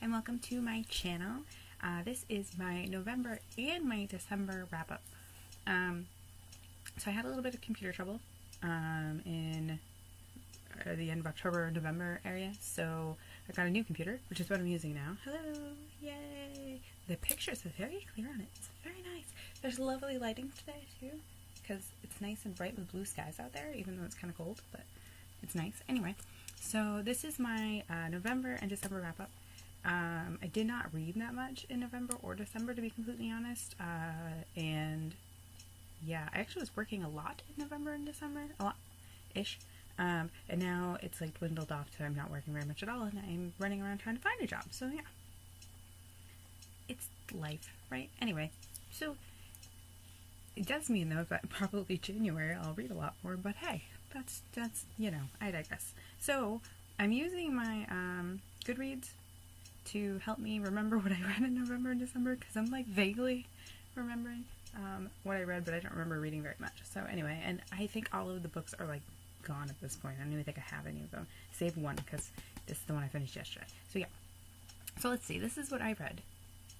and welcome to my channel. This is my November and my December wrap-up. So I had a little bit of computer trouble in the end of October, November area, so I got a new computer, which is what I'm using now. Hello! Yay! The pictures are very clear on it. It's very nice. There's lovely lighting today, too, because it's nice and bright with blue skies out there, even though it's kind of cold, but it's nice. Anyway, so this is my November and December wrap-up. I did not read that much in November or December, to be completely honest, and yeah, I actually was working a lot in November and December, a lot-ish, and now it's like dwindled off to I'm not working very much at all, and I'm running around trying to find a job, so yeah. It's life, right? Anyway, so it does mean, though, that probably January I'll read a lot more, but hey, that's you know, I digress. So, I'm using my Goodreads to help me remember what I read in November and December, because I'm like vaguely remembering what I read, but I don't remember reading very much. So anyway, and I think all of the books are like gone at this point. I don't even think I have any of them, save one, because this is the one I finished yesterday. So yeah, so let's see, this is what I read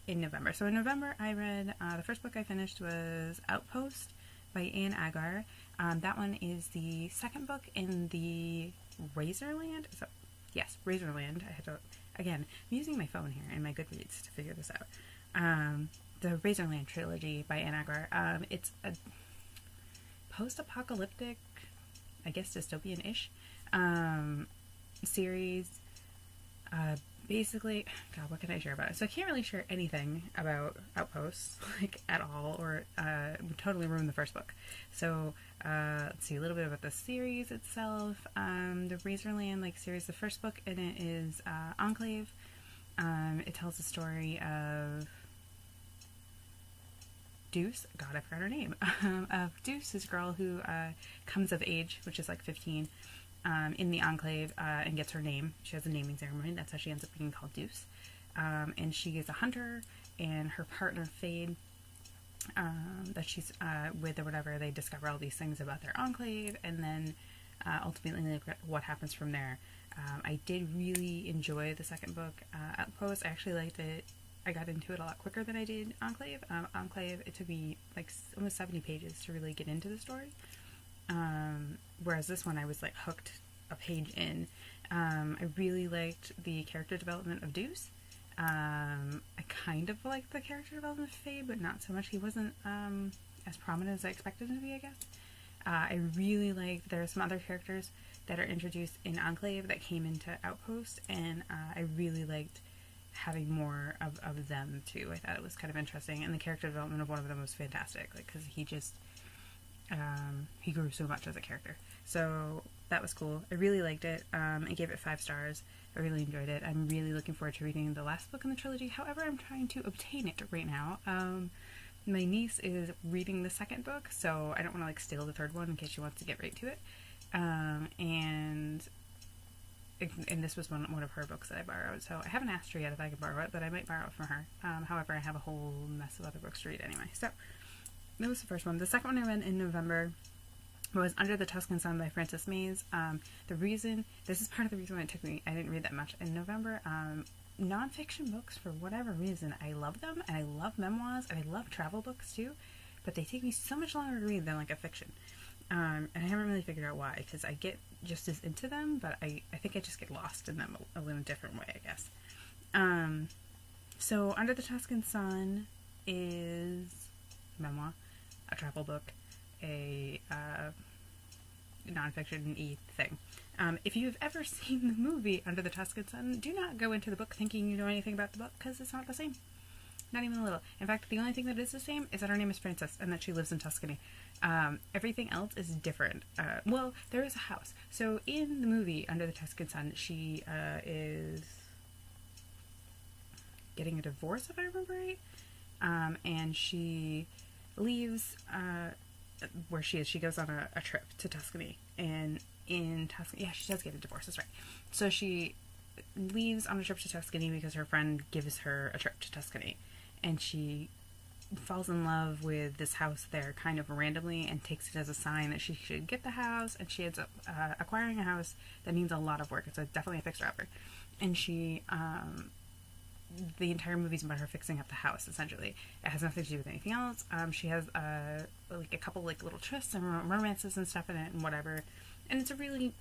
in November. So in November I read, the first book I finished was Outpost by Anne Agar. That one is the second book in the Razorland. So, yes, Razorland. I had to, again, I'm using my phone here and my Goodreads to figure this out. The Razorland trilogy by Anne Agar. It's a post-apocalyptic, I guess dystopian-ish, series. Basically, God, what can I share about it? So I can't really share anything about Outposts, like, at all, or would totally ruin the first book. So, let's see, a little bit about the series itself. The Razorland, like, series, the first book in it is Enclave. It tells the story of Deuce, God, I forgot her name, of Deuce, this girl who comes of age, which is like 15, in the Enclave, and gets her name. She has a naming ceremony. That's how she ends up being called Deuce. And she is a hunter, and her partner, Fade, that she's with or whatever, they discover all these things about their Enclave, and then ultimately what happens from there. I did really enjoy the second book, Outpost. I actually liked it. I got into it a lot quicker than I did Enclave. Enclave, it took me like almost 70 pages to really get into the story. Whereas this one I was like hooked a page in. I really liked the character development of Deuce. I kind of liked the character development of Faye, but not so much. He wasn't as prominent as I expected him to be, I guess. I really liked, there are some other characters that are introduced in Enclave that came into Outpost, and I really liked having more of them too. I thought it was kind of interesting, and the character development of one of them was fantastic, like, because he just he grew so much as a character, so that was cool. I really liked it. I gave it 5 stars. I really enjoyed it. I'm really looking forward to reading the last book in the trilogy. However, I'm trying to obtain it right now. My niece is reading the second book, so I don't want to like steal the third one in case she wants to get right to it. And this was one of her books that I borrowed, so I haven't asked her yet if I can borrow it, but I might borrow it from her. However, I have a whole mess of other books to read anyway, so that was the first one. The second one I read in November was Under the Tuscan Sun by Frances Mays. This is part of the reason why I didn't read that much in November. Nonfiction books, for whatever reason, I love them, and I love memoirs, and I love travel books too, but they take me so much longer to read than like a fiction. And I haven't really figured out why, because I get just as into them, but I think I just get lost in them a little different way, I guess. So Under the Tuscan Sun is a memoir, a travel book, a nonfiction-y thing. If you've ever seen the movie Under the Tuscan Sun, do not go into the book thinking you know anything about the book, because it's not the same. Not even a little. In fact, the only thing that is the same is that her name is Frances and that she lives in Tuscany. Everything else is different. Well, there is a house. So in the movie Under the Tuscan Sun, she is getting a divorce, if I remember right. And she leaves where she is. She goes on a trip to Tuscany. And in Tuscany, yeah, she does get a divorce, that's right. So she leaves on a trip to Tuscany because her friend gives her a trip to Tuscany. And she falls in love with this house there kind of randomly and takes it as a sign that she should get the house, and she ends up acquiring a house that needs a lot of work. It's definitely a fixer-upper. And she the entire movie's about her fixing up the house. Essentially, it has nothing to do with anything else. She has like a couple like little twists and romances and stuff in it and whatever. And it's a really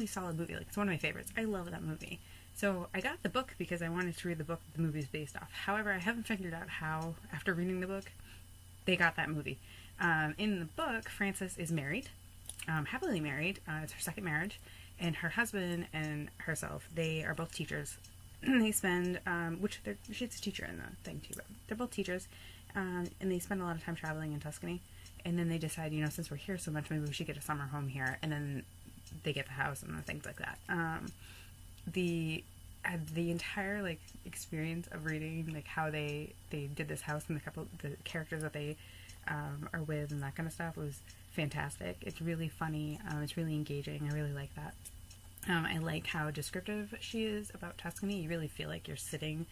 solid movie. Like, it's one of my favorites. I love that movie. So I got the book because I wanted to read the book the movie's based off. However, I haven't figured out how, after reading the book, they got that movie. In the book, Frances is married, happily married. It's her second marriage, and her husband and herself, they are both teachers. They spend, she's a teacher in the thing too, but they're both teachers, and they spend a lot of time traveling in Tuscany. And then they decide, since we're here so much, maybe we should get a summer home here. And then they get the house and the things like that. The entire like experience of reading like how they did this house and the characters that they are with and that kind of stuff was fantastic. It's really funny. It's really engaging. I really like that. I like how descriptive she is about Tuscany. You really feel like you're sitting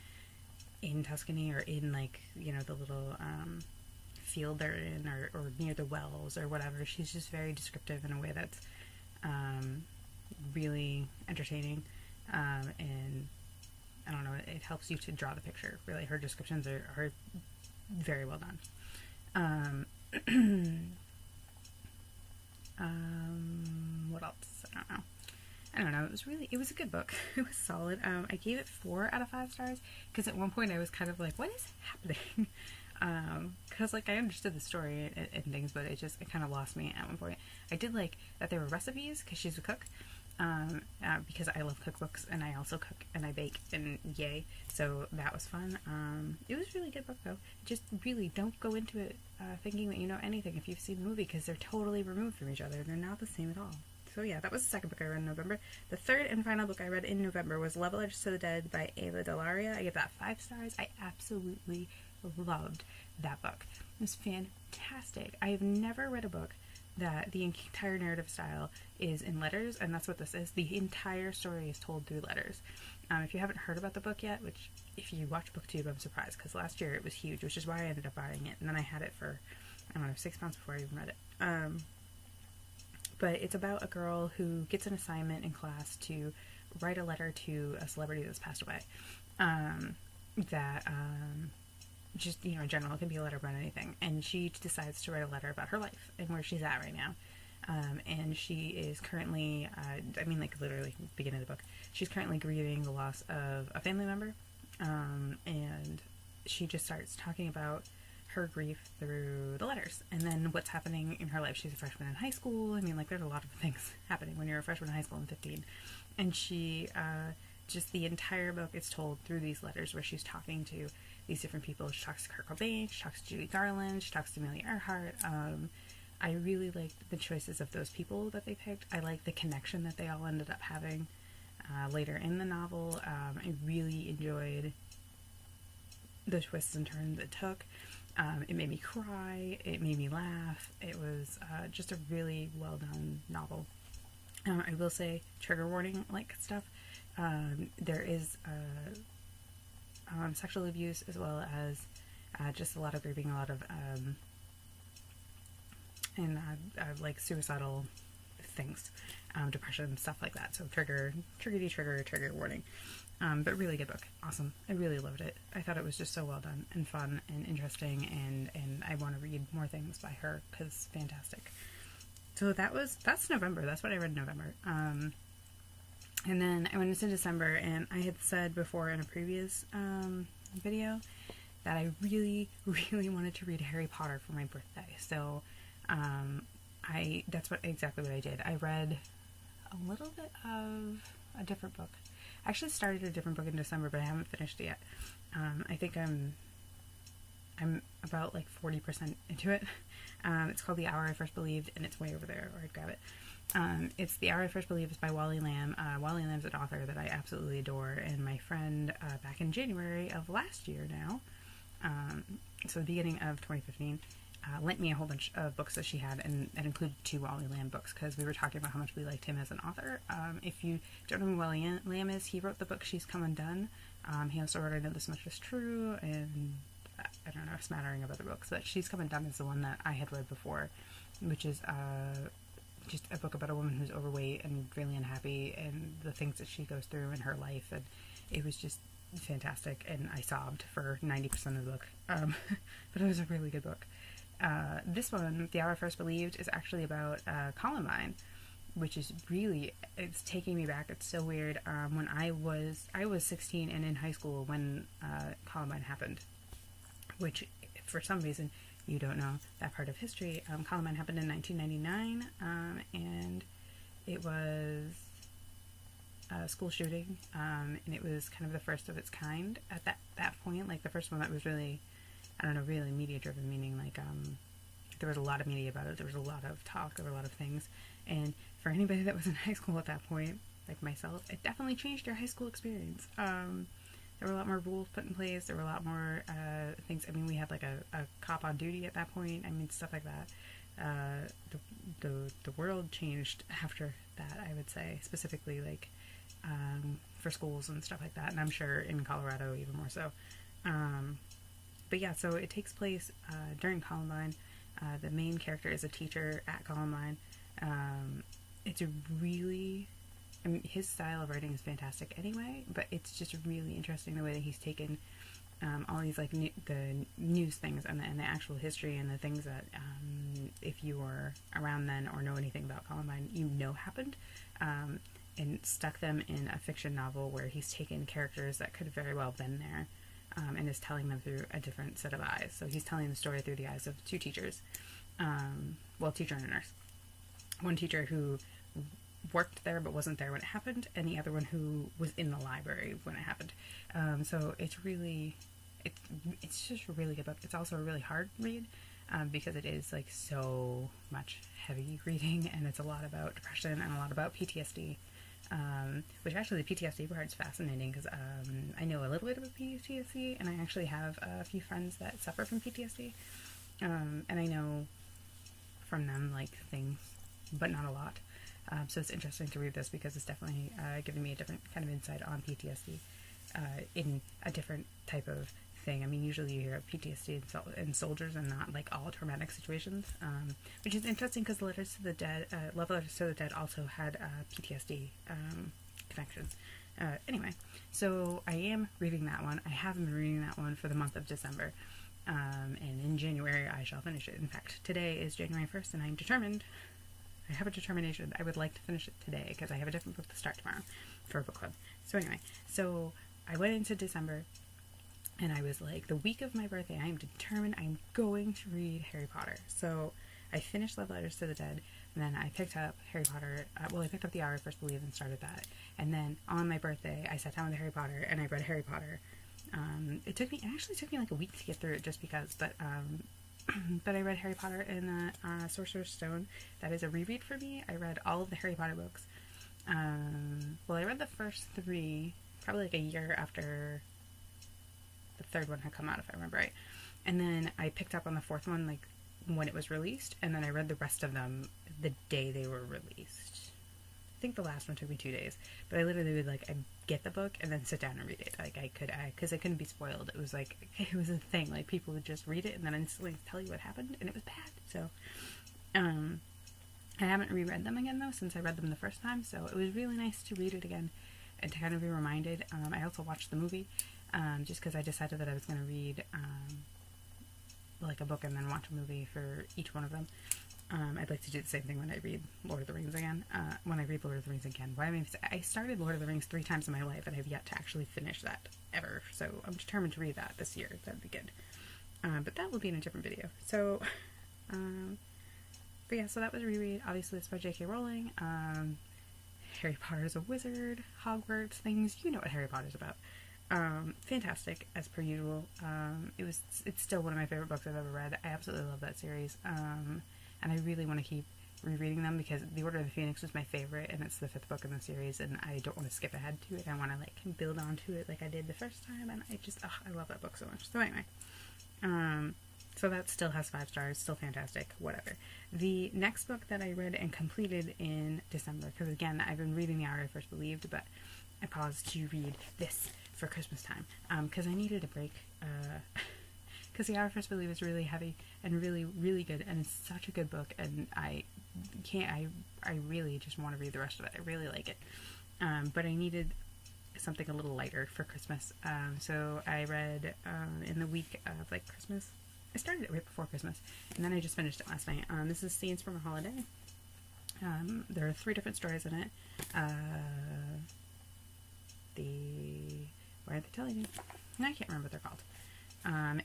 in Tuscany or in like the little field they're in or near the wells or whatever. She's just very descriptive in a way that's really entertaining. And I don't know, it helps you to draw the picture. Really, her descriptions are very well done. What else? I don't know. It was a good book. It was solid. I gave it 4 out of 5 stars because at one point I was kind of like, what is happening? Because like I understood the story and things, but it kind of lost me at one point. I did like that there were recipes because she's a cook. Because I love cookbooks and I also cook and I bake and yay, so that was fun. It was a really good book though. Just really don't go into it thinking that you know anything if you've seen the movie, because they're totally removed from each other. They're not the same at all. So yeah, that was the second book I read in November. The third and final book I read in November was Love Letters to the Dead by Ava DeLaria. I give that 5 stars. I absolutely loved that book. It was fantastic. I have never read a book that the entire narrative style is in letters, and that's what this is. The entire story is told through letters. If you haven't heard about the book yet, which if you watch BookTube, I'm surprised, because last year it was huge, which is why I ended up buying it, and then I had it for, 6 months before I even read it. But it's about a girl who gets an assignment in class to write a letter to a celebrity that's passed away. Just, in general, it can be a letter about anything. And she decides to write a letter about her life and where she's at right now. And she is currently, literally, beginning of the book, she's currently grieving the loss of a family member. And she just starts talking about her grief through the letters. And then what's happening in her life. She's a freshman in high school. There's a lot of things happening when you're a freshman in high school and 15. And she, just the entire book is told through these letters where she's talking to these different people. She talks to Kurt Cobain, she talks to Judy Garland, she talks to Amelia Earhart. I really liked the choices of those people that they picked. I liked the connection that they all ended up having later in the novel. I really enjoyed the twists and turns it took. It made me cry, it made me laugh. It was just a really well done novel. I will say, trigger warning like stuff. There is sexual abuse, as well as just a lot of grieving, a lot of like suicidal things, depression, stuff like that. So trigger warning. But really good book. Awesome. I really loved it. I thought it was just so well done and fun and interesting, and I want to read more things by her because fantastic. So that's November. That's what I read in November. And then I went into December, and I had said before in a previous video that I really, really wanted to read Harry Potter for my birthday. So that's exactly what I did. I read a little bit of a different book. I actually started a different book in December, but I haven't finished it yet. I think I'm about like 40% into it. It's called The Hour I First Believed, and it's way over there, or I'd grab it. It's The Hour I First Believed is by Wally Lamb. Wally Lamb's an author that I absolutely adore, and my friend back in January of last year now, so the beginning of 2015, lent me a whole bunch of books that she had, and that included 2 Wally Lamb books, because we were talking about how much we liked him as an author. If you don't know who Wally Lamb is, he wrote the book She's Come Undone. He also wrote I Know This Much Is True, and I don't know, a smattering of other books, but She's Come Undone is the one that I had read before, which is just a book about a woman who's overweight and really unhappy, and the things that she goes through in her life, and it was just fantastic, and I sobbed for 90% of the book. But it was a really good book. This one, The Hour I First Believed, is actually about Columbine, which is really, it's taking me back. It's so weird. When I was 16 and in high school when Columbine happened, which for some reason you don't know that part of history. Columbine happened in 1999, and it was a school shooting, and it was kind of the first of its kind at that point, like the first one that was really, I don't know, really media driven, meaning like there was a lot of media about it, there was a lot of talk, there were a lot of things, and for anybody that was in high school at that point, like myself, it definitely changed your high school experience. There were a lot more rules put in place, there were a lot more things. I mean, we had like a cop on duty at that point, I mean, stuff like that. The world changed after that, I would say, specifically like for schools and stuff like that, and I'm sure in Colorado even more so. But yeah, so it takes place during Columbine. The main character is a teacher at Columbine. It's a really, I mean, his style of writing is fantastic anyway, but it's just really interesting the way that he's taken all these like the news things and the actual history and the things that if you were around then or know anything about Columbine, you know happened, and stuck them in a fiction novel where he's taken characters that could have very well been there, and is telling them through a different set of eyes. So he's telling the story through the eyes of two teachers, teacher and a nurse. One teacher who worked there but wasn't there when it happened, and the other one who was in the library when it happened. So it's really, it's just a really good book. It's also a really hard read, because it is like so much heavy reading, and it's a lot about depression and a lot about PTSD. Which actually the PTSD part is fascinating because I know a little bit about PTSD, and I actually have a few friends that suffer from PTSD, and I know from them like things, but not a lot. So it's interesting to read this because it's definitely giving me a different kind of insight on PTSD in a different type of thing. I mean, usually you hear of PTSD in soldiers and not like all traumatic situations, which is interesting because Love Letters to the Dead also had PTSD connections. Anyway, so I am reading that one. I have been reading that one for the month of December, and in January I shall finish it. In fact, today is January 1st, and I'm determined. I have a determination. I would like to finish it today because I have a different book to start tomorrow for a book club. So anyway, so I went into December, and I was like, the week of my birthday, I am determined I'm going to read Harry Potter. So I finished Love Letters to the Dead, and then I picked up Harry Potter. I picked up The Hour I First Believed and started that. And then on my birthday, I sat down with Harry Potter, and I read Harry Potter. It actually took me like a week to get through it just because, but I read Harry Potter and the Sorcerer's Stone. That is a reread for me. I read all of the Harry Potter books. I read the first three probably like a year after the third one had come out, if I remember right. And then I picked up on the fourth one like when it was released, and then I read the rest of them the day they were released. I think the last one took me 2 days, but I literally would like, I'd get the book and then sit down and read it. Like because I couldn't be spoiled. It was like, it was a thing. Like people would just read it and then instantly tell you what happened, and it was bad. So, I haven't reread them again though since I read them the first time. So it was really nice to read it again and to kind of be reminded. I also watched the movie, just because I decided that I was going to read like a book and then watch a movie for each one of them. I'd like to do the same thing when I read Lord of the Rings again. I started Lord of the Rings 3 times in my life, and I've yet to actually finish that ever. So I'm determined to read that this year. That'd be good. But that will be in a different video. So, but yeah, so that was a reread. Obviously, it's by J.K. Rowling. Harry Potter is a wizard, Hogwarts, things. You know what Harry Potter's about. Fantastic, as per usual. It's still one of my favorite books I've ever read. I absolutely love that series. And I really want to keep rereading them because The Order of the Phoenix was my favorite, and it's the 5th book in the series, and I don't want to skip ahead to it. I want to like build onto it like I did the first time, and I love that book so much. So anyway, so that still has 5 stars, still fantastic, whatever. The next book that I read and completed in December, because again, I've been reading The Hour I First Believed, but I paused to read this for Christmas time, because I needed a break, because The Hour I First Believed is really heavy and really, really good, and it's such a good book, and I really just want to read the rest of it. I really like it, but I needed something a little lighter for Christmas. So I read in the week of like Christmas. I started it right before Christmas, and then I just finished it last night. This is Scenes from a Holiday. There are 3 different stories in it. Why aren't they telling me? I can't remember what they're called.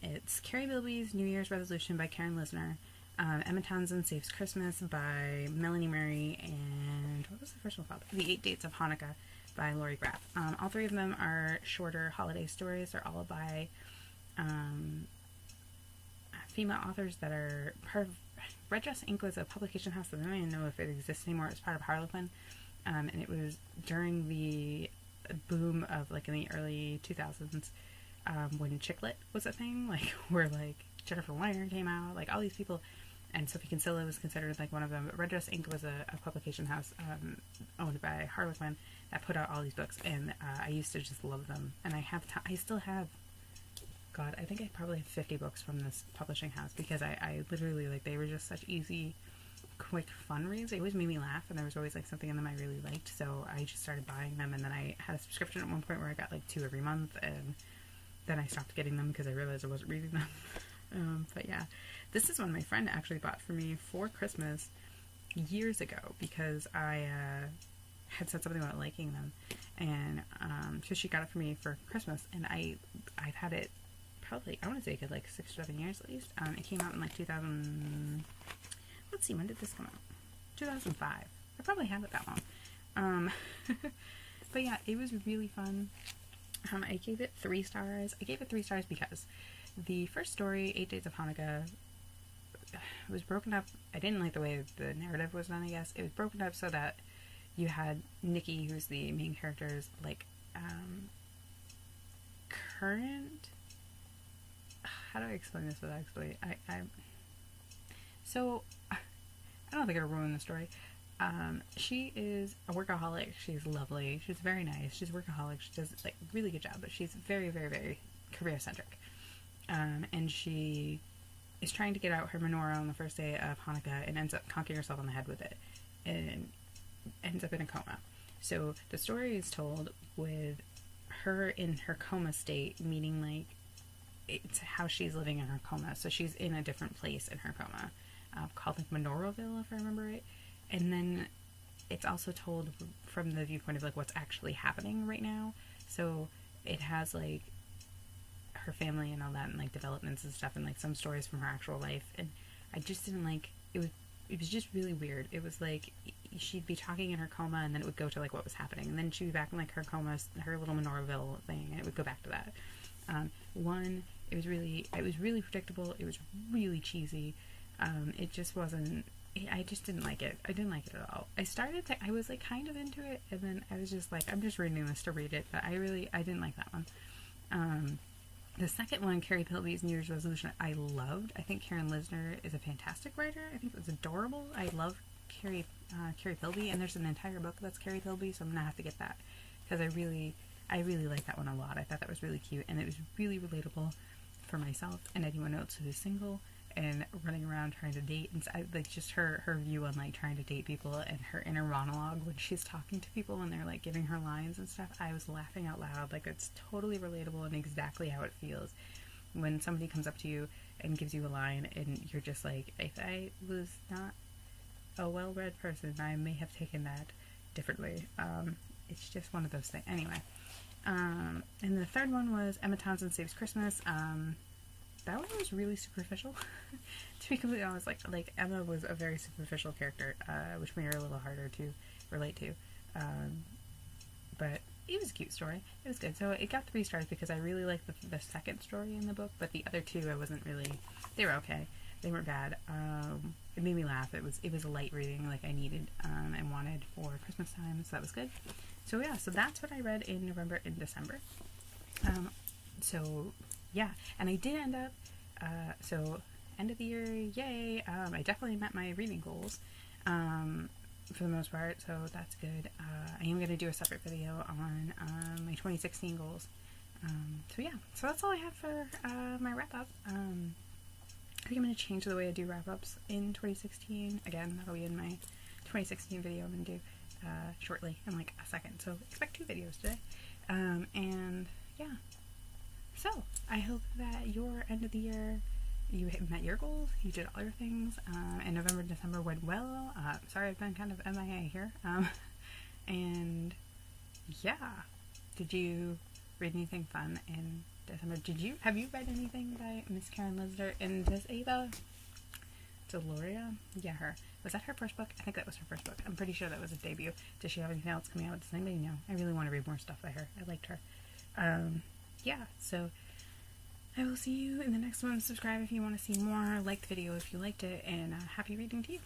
It's Carrie Bilby's New Year's Resolution by Karen Lisner. Emma Townsend Saves Christmas by Melanie Murray, and what was the first one called? The 8 Dates of Hanukkah by Lori Graff. All 3 of them are shorter holiday stories. They're all by female authors that are part of Red Dress Inc. was a publication house that I don't even know if it exists anymore. It was part of Harlequin, and it was during the boom of like in the early 2000s when chick lit was a thing, like where like Jennifer Weiner came out, like all these people, and Sophie Kinsella was considered like one of them. But Red Dress Inc. was a publication house owned by Harlequin that put out all these books, and I used to just love them. And I still have, God, I think I probably have 50 books from this publishing house, because I literally, like, they were just such easy, quick, fun reads. They always made me laugh, and there was always like something in them I really liked, so I just started buying them. And then I had a subscription at one point where I got like 2 every month, and then I stopped getting them because I realized I wasn't reading them. But yeah, this is one my friend actually bought for me for Christmas years ago, because I had said something about liking them, and so she got it for me for Christmas, and I've had it probably, I want to say a good like 6 or 7 years at least. It came out in like 2000, let's see, when did this come out? 2005. I probably had it that long. But yeah, it was really fun. I gave it 3 stars. I gave it 3 stars because the first story, 8 Days of Hanukkah, was broken up. I didn't like the way the narrative was done, I guess. It was broken up so that you had Nikki, who's the main character's like current, how do I explain this without explaining? So I don't think it'll ruin the story. She is a workaholic. She's lovely. She's very nice. She's a workaholic. She does like a really good job, but she's very, very, very career centric. And she is trying to get out her menorah on the first day of Hanukkah and ends up conking herself on the head with it and ends up in a coma. So the story is told with her in her coma state, meaning like it's how she's living in her coma. So she's in a different place in her coma, called like Menoraville, if I remember right. And then it's also told from the viewpoint of like what's actually happening right now. So it has like her family and all that, and like developments and stuff, and like some stories from her actual life. And I just didn't like it. Was just really weird. It was like she'd be talking in her coma, and then it would go to like what was happening, and then she'd be back in like her coma, her little Menoraville thing, and it would go back to that. It was really predictable. It was really cheesy. It just wasn't. I just didn't like it. I didn't like it at all. I was like kind of into it, and then I was just like, I'm just reading this to read it, but I didn't like that one. The second one, Carrie Bilby's New Year's Resolution, I loved. I think Karen Lisner is a fantastic writer. I think it was adorable. I love Carrie Bilby, and there's an entire book that's Carrie Bilby, so I'm gonna have to get that, because I really like that one a lot. I thought that was really cute, and it was really relatable for myself and anyone else who is single and running around trying to date. And I, like, just her view on like trying to date people, and her inner monologue when she's talking to people and they're like giving her lines and stuff. I was laughing out loud. Like, it's totally relatable and exactly how it feels when somebody comes up to you and gives you a line, and you're just like, if I was not a well-read person, I may have taken that differently. It's just one of those things. Anyway, and the third one was Emma Townsend Saves Christmas. That one was really superficial. To be completely honest, like Emma was a very superficial character, which made her a little harder to relate to. But it was a cute story. It was good. So it got 3 stars because I really liked the second story in the book, but the other 2 I wasn't really. They were okay. They weren't bad. It made me laugh. It was a light reading like I needed and wanted for Christmas time, so that was good. So yeah, so that's what I read in November and December. So yeah, and I did end up, so end of the year, yay, I definitely met my reading goals, for the most part, so that's good. I am going to do a separate video on my 2016 goals. So yeah, so that's all I have for my wrap-up. I think I'm going to change the way I do wrap-ups in 2016. Again, that'll be in my 2016 video I'm going to do shortly, in like a second, so expect 2 videos today. And yeah, so I hope that your end of the year, you met your goals, you did all your things, and November, December went well. Sorry, I've been kind of MIA here. And yeah, did you read anything fun in December? Have you read anything by Miss Karen Lisner and this Ava Deloria? Yeah, her. Was that her first book? I think that was her first book. I'm pretty sure that was a debut. Does she have anything else coming out? Does anybody know? I really want to read more stuff by her. I liked her. Yeah, so I will see you in the next one. Subscribe if you want to see more. Like the video if you liked it, and happy reading to you.